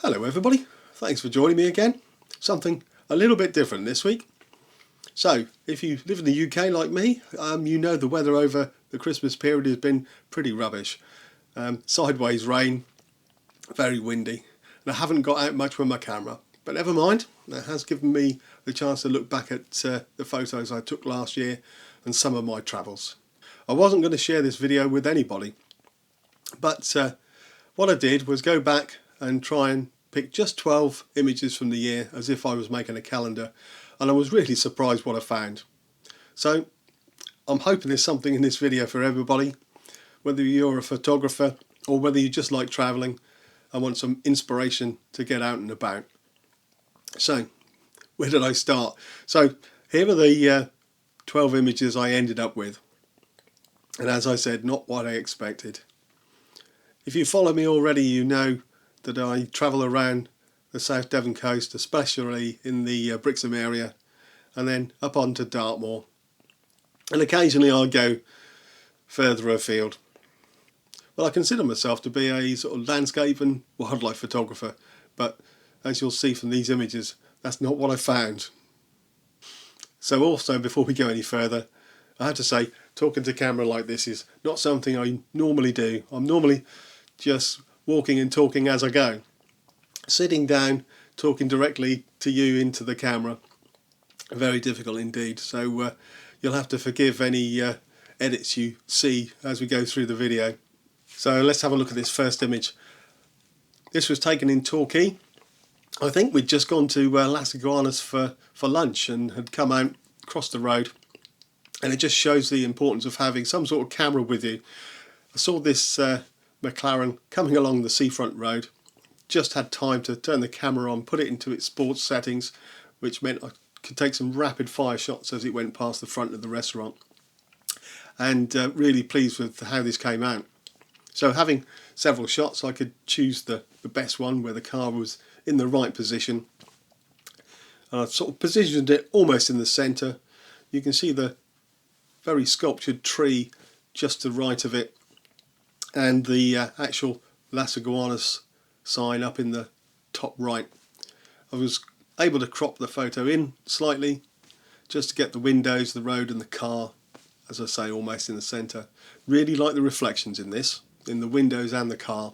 Hello everybody, thanks for joining me again. Something a little bit different this week. So, if you live in the UK like me, you know the weather over the Christmas period has been pretty rubbish. Sideways rain, very windy, and I haven't got out much with my camera. But never mind, that has given me the chance to look back at the photos I took last year and some of my travels. I wasn't going to share this video with anybody, but what I did was go back and try and pick just 12 images from the year as if I was making a calendar, and I was really surprised what I found. So I'm hoping there's something in this video for everybody, whether you're a photographer or whether you just like travelling and want some inspiration to get out and about. So where did I start? So here are the 12 images I ended up with, and as I said, not what I expected. If you follow me already, you know that I travel around the South Devon coast, especially in the Brixham area, and then up onto Dartmoor, and occasionally I go further afield. Well, I consider myself to be a sort of landscape and wildlife photographer, but as you'll see from these images, that's not what I found. So also, before we go any further, I have to say, talking to camera like this is not something I normally do. I'm normally just walking and talking as I go. Sitting down, talking directly to you into the camera, very difficult indeed. So you'll have to forgive any edits you see as we go through the video. So let's have a look at this first image. This was taken in Torquay. I think we'd just gone to Las Iguanas for lunch and had come out across the road, and it just shows the importance of having some sort of camera with you. I saw this McLaren coming along the seafront road, just had time to turn the camera on, put it into its sports settings, which meant I could take some rapid fire shots as it went past the front of the restaurant, and really pleased with how this came out. So having several shots, I could choose the best one where the car was in the right position, and I've sort of positioned it almost in the centre. You can see the very sculptured tree just to the right of it, and the actual Las Iguanas sign up in the top right. I was able to crop the photo in slightly just to get the windows, the road and the car, as I say, almost in the centre. Really like the reflections in this, in the windows and the car.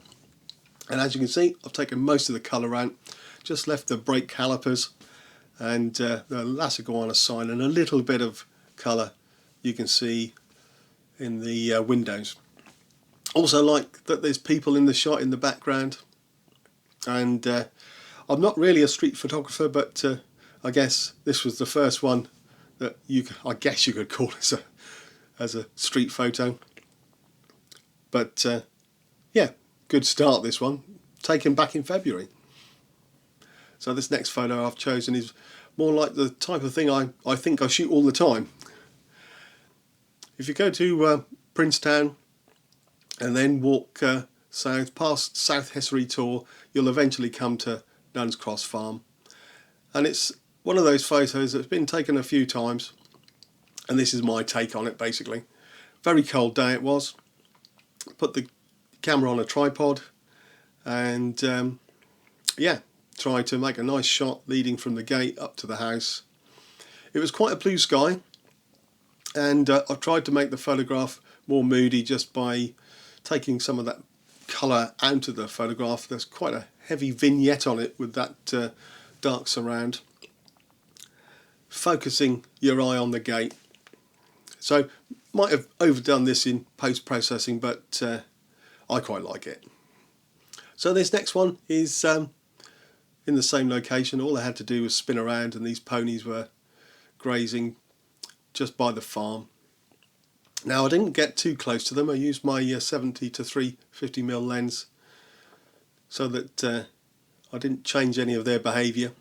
And as you can see, I've taken most of the colour out, just left the brake calipers and the Las Iguanas sign, and a little bit of colour you can see in the windows. Also like that there's people in the shot in the background, and I'm not really a street photographer, but I guess this was the first one that I guess you could call as a street photo. But yeah, good start this one, taken back in February. So this next photo I've chosen is more like the type of thing I think I shoot all the time. If you go to Princetown and then walk south past South Hessery Tor, you'll eventually come to Nuns Cross Farm, and it's one of those photos that's been taken a few times, and this is my take on it basically. Very cold day it was. Put the camera on a tripod and yeah, tried to make a nice shot leading from the gate up to the house. It was quite a blue sky, and I tried to make the photograph more moody just by taking some of that colour out of the photograph. There's quite a heavy vignette on it with that dark surround, focusing your eye on the gate. So might have overdone this in post-processing, but I quite like it. So this next one is in the same location. All I had to do was spin around and these ponies were grazing just by the farm. Now I didn't get too close to them. I used my 70 to 350mm lens so that I didn't change any of their behaviour,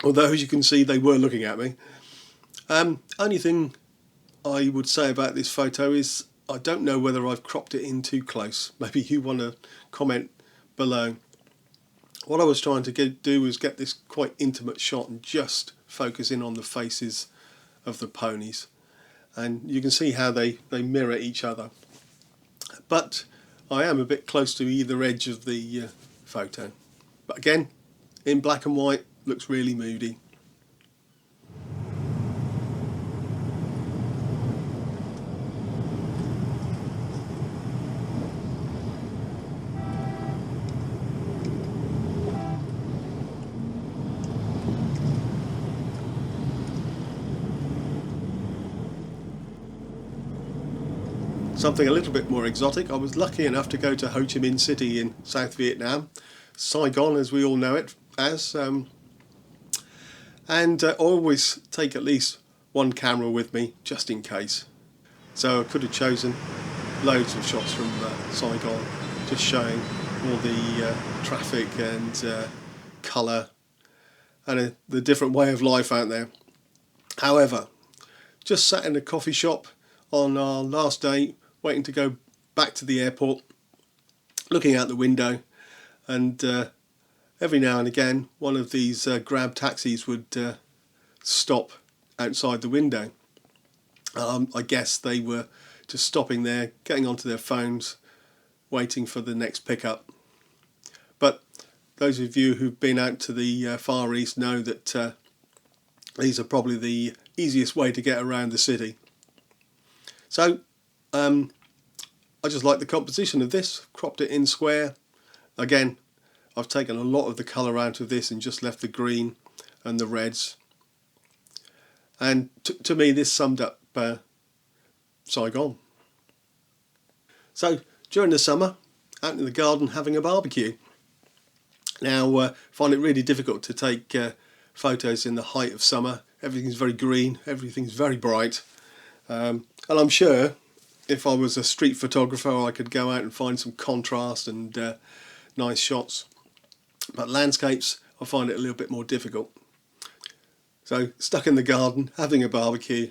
although as you can see they were looking at me. Only thing I would say about this photo is I don't know whether I've cropped it in too close. Maybe you want to comment below. What I was trying to do was get this quite intimate shot and just focus in on the faces of the ponies, and you can see how they mirror each other. But I am a bit close to either edge of the photo. But again, in black and white, looks really moody. Something a little bit more exotic, I was lucky enough to go to Ho Chi Minh City in South Vietnam, Saigon as we all know it as, and I always take at least one camera with me just in case. So I could have chosen loads of shots from Saigon, just showing all the traffic and colour and the different way of life out there. However, just sat in a coffee shop on our last day, waiting to go back to the airport, looking out the window, and every now and again one of these grab taxis would stop outside the window. I guess they were just stopping there, getting onto their phones, waiting for the next pickup. But those of you who've been out to the Far East know that these are probably the easiest way to get around the city. So I just like the composition of this, cropped it in square. Again, I've taken a lot of the colour out of this and just left the green and the reds. And to me this summed up Saigon. So during the summer, out in the garden having a barbecue. Now find it really difficult to take photos in the height of summer. Everything's very green, everything's very bright. And I'm sure if I was a street photographer I could go out and find some contrast and nice shots. But landscapes, I find it a little bit more difficult. So stuck in the garden, having a barbecue,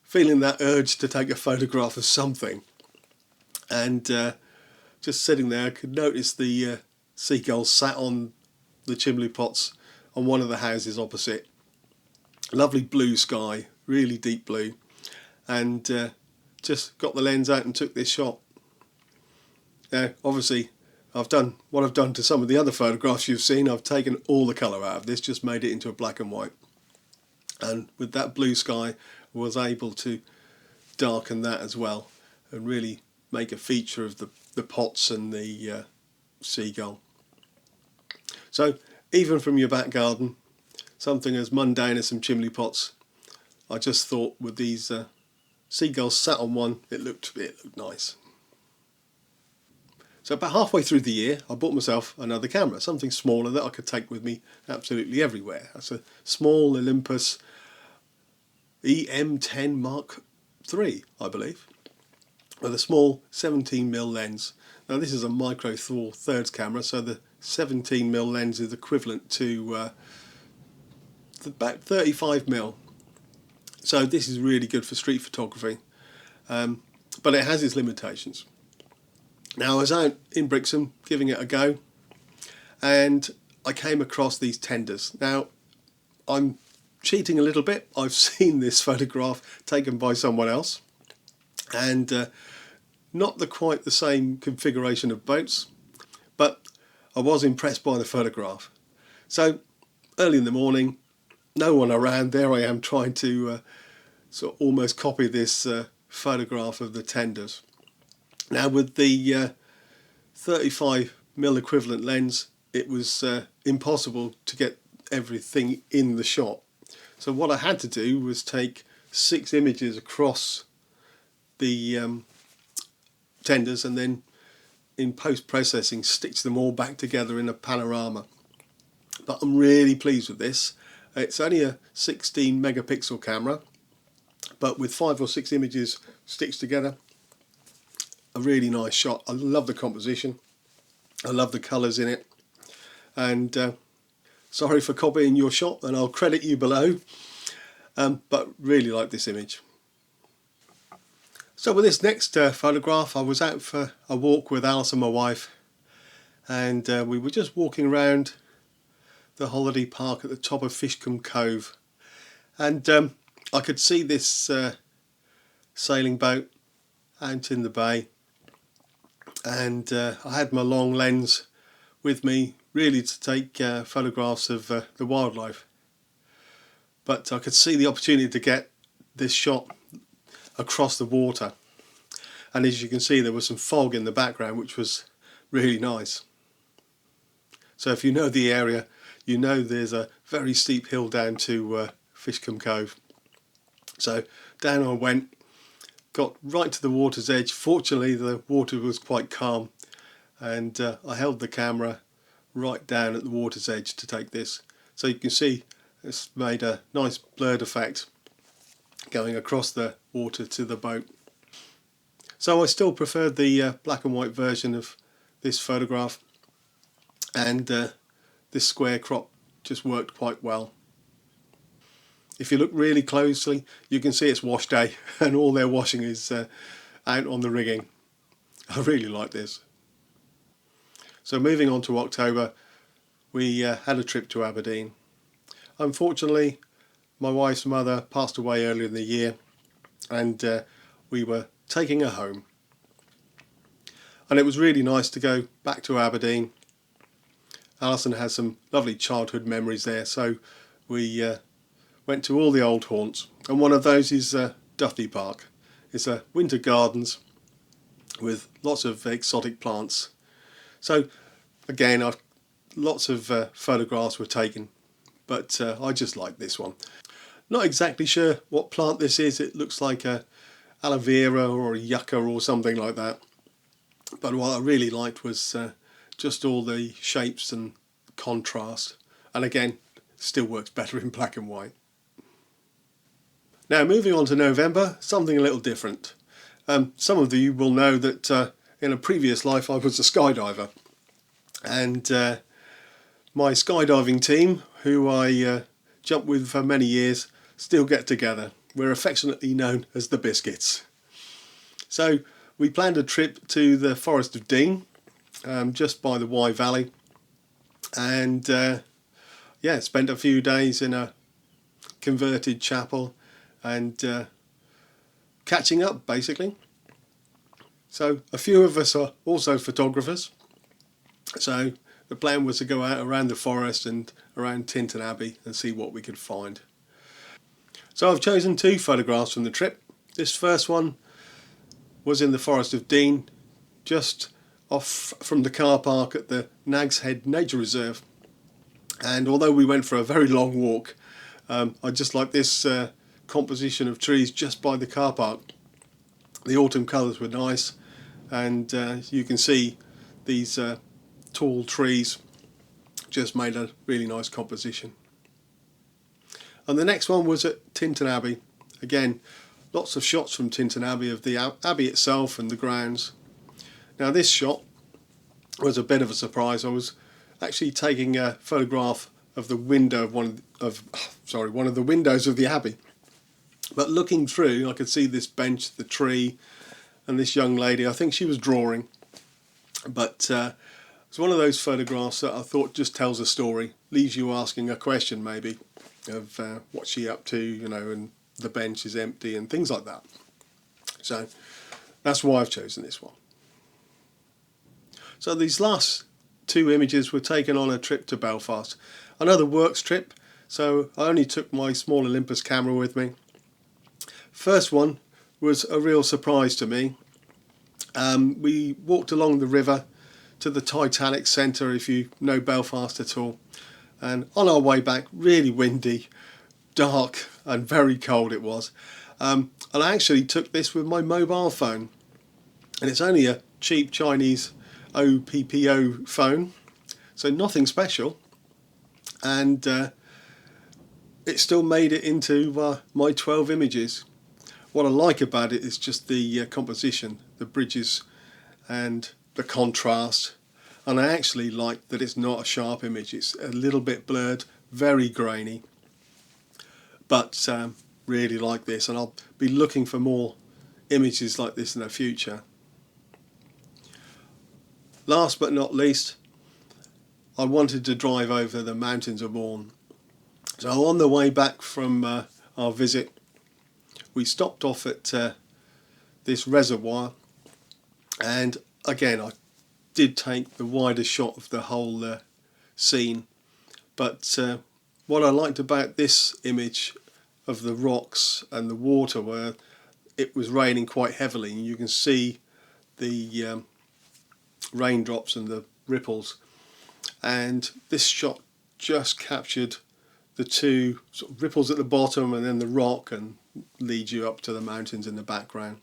feeling that urge to take a photograph of something. And just sitting there I could notice the seagulls sat on the chimney pots on one of the houses opposite. Lovely blue sky, really deep blue. And just got the lens out and took this shot. Now obviously I've done what I've done to some of the other photographs you've seen. I've taken all the colour out of this, just made it into a black and white, and with that blue sky I was able to darken that as well and really make a feature of the pots and the seagull. So even from your back garden, something as mundane as some chimney pots, I just thought with these seagulls sat on one, it looked nice. So about halfway through the year I bought myself another camera, something smaller that I could take with me absolutely everywhere. That's a small Olympus EM10 Mark III, I believe, with a small 17mm lens. Now this is a micro four thirds camera, so the 17mm lens is equivalent to about 35mm. So this is really good for street photography, but it has its limitations. Now I was out in Brixham giving it a go, and I came across these tenders. Now I'm cheating a little bit. I've seen this photograph taken by someone else, and not quite the same configuration of boats, but I was impressed by the photograph. So early in the morning, no one around, there I am trying to sort of almost copy this photograph of the tenders. Now with the 35mm equivalent lens, it was impossible to get everything in the shot. So what I had to do was take 6 images across the tenders and then in post-processing stitch them all back together in a panorama. But I'm really pleased with this. It's only a 16 megapixel camera, but with 5 or 6 images stitched together, a really nice shot. I love the composition, I love the colours in it, and sorry for copying your shot, and I'll credit you below, but really like this image. So with this next photograph, I was out for a walk with Alice and my wife, and we were just walking around the holiday park at the top of Fishcombe Cove, and I could see this sailing boat out in the bay, and I had my long lens with me really to take photographs of the wildlife, but I could see the opportunity to get this shot across the water, and as you can see there was some fog in the background which was really nice. So if you know the area, you know there's a very steep hill down to Fishcombe Cove. So down I went, got right to the water's edge. Fortunately the water was quite calm, and I held the camera right down at the water's edge to take this. So you can see it's made a nice blurred effect going across the water to the boat. So I still preferred the black and white version of this photograph, and this square crop just worked quite well. If you look really closely, you can see it's wash day and all their washing is out on the rigging. I really like this. So moving on to October, we had a trip to Aberdeen. Unfortunately, my wife's mother passed away earlier in the year, and we were taking her home. And it was really nice to go back to Aberdeen. Alison has some lovely childhood memories there, so we went to all the old haunts, and one of those is Duffy Park. It's a winter gardens with lots of exotic plants. So again, lots of photographs were taken, but I just like this one. Not exactly sure what plant this is. It looks like a aloe vera or a yucca or something like that. But what I really liked was just all the shapes and contrast. And again, still works better in black and white. Now moving on to November, something a little different. Some of you will know that in a previous life I was a skydiver. And my skydiving team, who I jumped with for many years, still get together. We're affectionately known as the Biscuits. So we planned a trip to the Forest of Dean, just by the Wye Valley, and yeah, spent a few days in a converted chapel and catching up basically. So a few of us are also photographers, so the plan was to go out around the forest and around Tintern Abbey and see what we could find. So I've chosen two photographs from the trip. This first one was in the Forest of Dean, just off from the car park at the Nag's Head Nature Reserve. And although we went for a very long walk, I just like this composition of trees just by the car park. The autumn colours were nice, and you can see these tall trees just made a really nice composition. And the next one was at Tintern Abbey. Again, lots of shots from Tintern Abbey of the abbey itself and the grounds. Now this shot was a bit of a surprise. I was actually taking a photograph of the window of one of the windows of the abbey. But looking through, I could see this bench, the tree, and this young lady. I think she was drawing. But it's one of those photographs that I thought just tells a story, leaves you asking a question maybe of what's she up to, you know, and the bench is empty and things like that. So that's why I've chosen this one. So these last two images were taken on a trip to Belfast, another works trip, so I only took my small Olympus camera with me. First one was a real surprise to me. We walked along the river to the Titanic Centre, if you know Belfast at all, and on our way back, really windy, dark and very cold it was. And I actually took this with my mobile phone, and it's only a cheap Chinese OPPO phone, so nothing special, and it still made it into my 12 images. What I like about it is just the composition, the bridges and the contrast, and I actually like that it's not a sharp image. It's a little bit blurred, very grainy, but really like this, and I'll be looking for more images like this in the future. Last but not least, I wanted to drive over the mountains of Mourne. So on the way back from our visit, we stopped off at this reservoir, and again I did take the widest shot of the whole scene. But what I liked about this image of the rocks and the water, where it was raining quite heavily and you can see the raindrops and the ripples, and this shot just captured the two sort of ripples at the bottom and then the rock, and leads you up to the mountains in the background.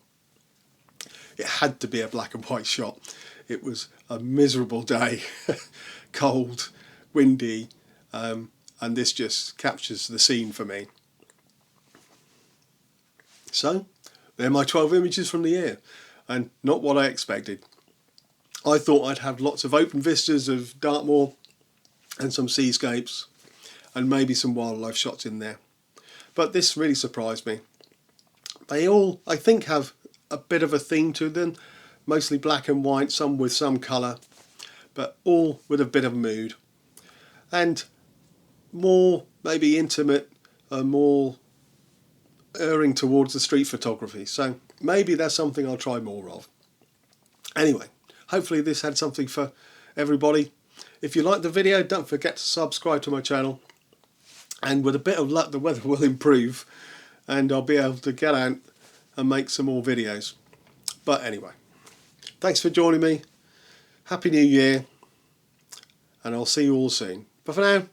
It had to be a black and white shot. It was a miserable day, cold, windy, and this just captures the scene for me. So they're my 12 images from the year, and not what I expected. I thought I'd have lots of open vistas of Dartmoor and some seascapes and maybe some wildlife shots in there. But this really surprised me. They all, I think, have a bit of a theme to them, mostly black and white, some with some colour, but all with a bit of mood. And more maybe intimate, more erring towards the street photography. So maybe that's something I'll try more of. Anyway, hopefully this had something for everybody. If you like the video, don't forget to subscribe to my channel. And with a bit of luck, the weather will improve and I'll be able to get out and make some more videos. But anyway, thanks for joining me. Happy New Year. And I'll see you all soon. But for now,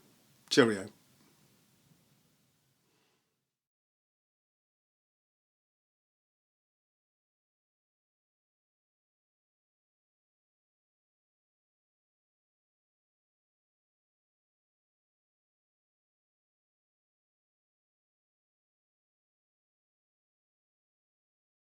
cheerio.